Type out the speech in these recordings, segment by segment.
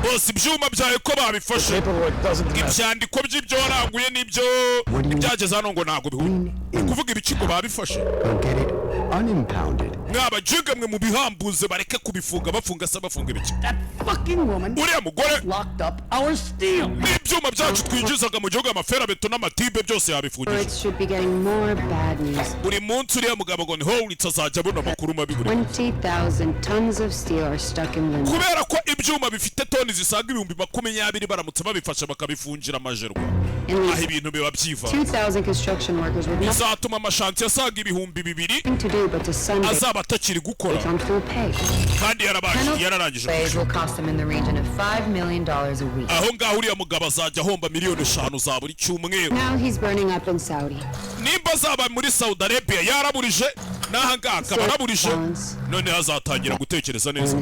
bose ibyuma byawe ko babifashe ibyandiko by'ibyo waranguye n'ibyo ibyageze hano ngo ntabwo bihura kuvuga ibiciko babifashe mwabajige mwe mu bihambuze bareke kubifunga bafunga se bafunga ibiki uriya mugore n'ibyuma byacu twinjizaga mu gihugu amafera beto n'amatibe byose yabifungije buri munsi uriya mugabo ngo niho azajya abona amakuru mabi buri kubera ko ibyuma bifite toni zisaga 20,000 baramutse babifasha bakabifungira amajerwa aho ibintu biba byiva bizatuma amashanti asaga 2,000 azaba atakiri gukora kandi yararangije aho ngaho uriya mugabo azajya ahomba miliyoni 5 za buri cyumweru nimba azaba muri Saudi Arabia yaraburije n'aha ngaha akaba araburije none hazatangira gutekereza neza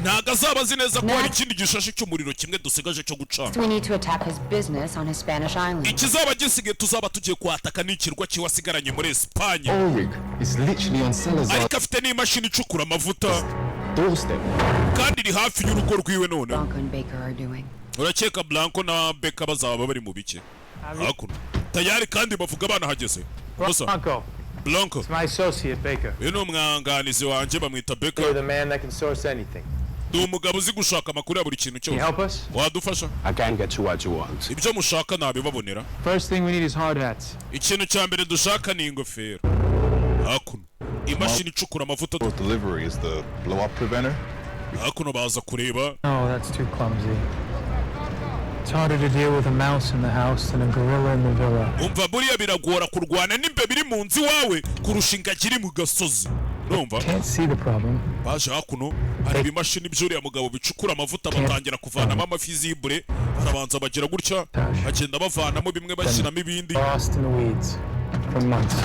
ntago azaba azi neza ko hari ikindi gishashi cy'umuriro kimwe dusigaje cyo gucana ikizaba gisigaye tuzaba tugiye kwataka n'ikirwa kiwasigaranye muri Espanye ariko afite n'imashini icukura amavuta kandi iri hafi y'urugo rwiwe none urakeka Blanco na Beka bazaba bari mu bike hakuno tayari kandi bavuga abana hageze Blanco my associate Baker. Uyu umwanganizi wanje bamwita Beka. You're the man that can source anything. Umugabo uzi gushaka amakuru ya buri kintu cyose. Wadufasha? I can't get you what you want. Ibyo mushaka nabibabonera. First thing we need is hard hats. Ikintu cya mbere dushaka ni ingofero. Hakuno imashini icukura amavuta. Delivery is the blow up preventer. Hakuno baza kureba. Oh, that's too clumsy. It's harder to deal with a mouse in the house than a gorilla in the villa. Umva buriya biragora kurwana n'imbe biri mu nzi wawe kurusha ingagiri mu gasozi. Urumva? Can't see the problem. Baje hakuno hari imashini byuriya mugabo bicukura amavuta batangira kuvanamo amafizibure barabanza bagira gutya bagenda bavanamo bimwe bashyiramo ibindi. Lost in the weeds for months.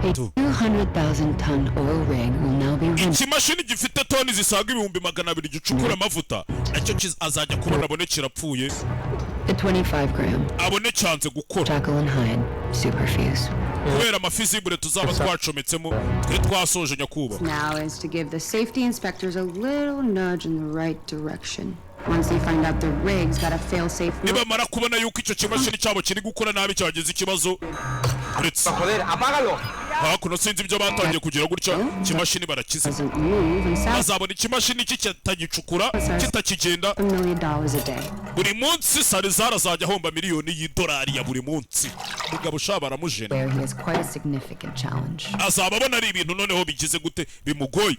A 200,000-ton oil rig will now be running. Ikimashini gifite toni zisaga 200,000 gicukura amavuta nacyo azajya kubona abone kirapfuye. The 25-gram. Abone cyanze gukora. Jackal and Hyde superfuse. Kubera amafizibure tuzaba twacometsemo twe twasoje nyakuba. Now is to give the safety inspectors a little nudge in the right direction. Once they find out the rig's got a fail-safe. Niba mara kubona yuko icyo kimashini cyabo kiri gukora nabi cyageze ikibazo. Apágalo. Hakuno sinzi ibyo batangiye kugira gutya kimashini barakize. Azabona ikimashini kitagicukura kitakigenda. Buri munsi Sarizara azajya ahomba miliyoni y'idolari ya buri munsi. Mugabo shabara mujene. Azaba abona ari ibintu noneho bigize gute bimugoye.